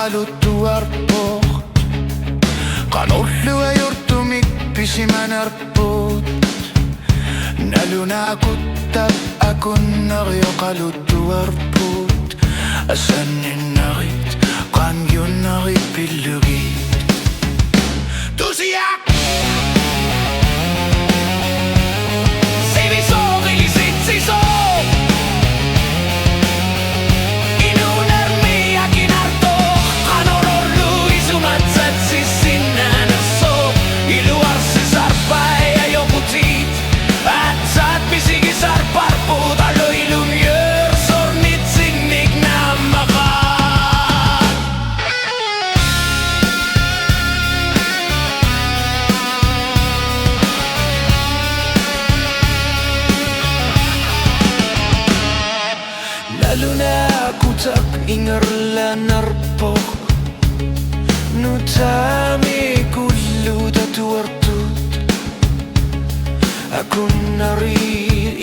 jokalutu arpo Kanullu juurtumik pisimän arput Nälunä kuttab akunnar jokalutu arput Asanninnarit kanjunnarit pillugit Tusiak! Nälunä kutak ingerla narpo Nutami kulluda tuartut Akunnari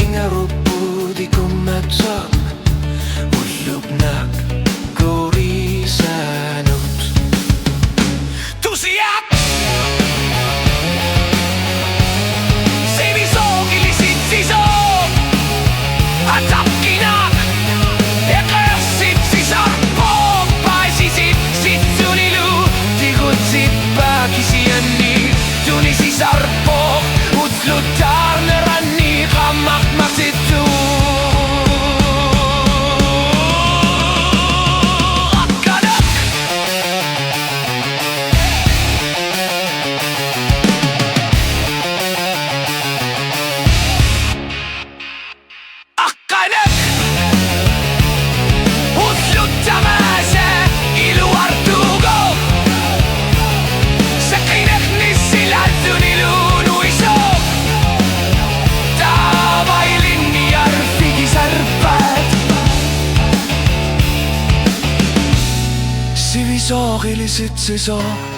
ingerupudi kummatsak Ullubnak korisanut Tusiak! Sarpo, utlutar ranni qamaq maqsitu Akkanak Akkanak utlutamase ilu artugo Sakinek nisilatuni Sivisoogiliselt see saab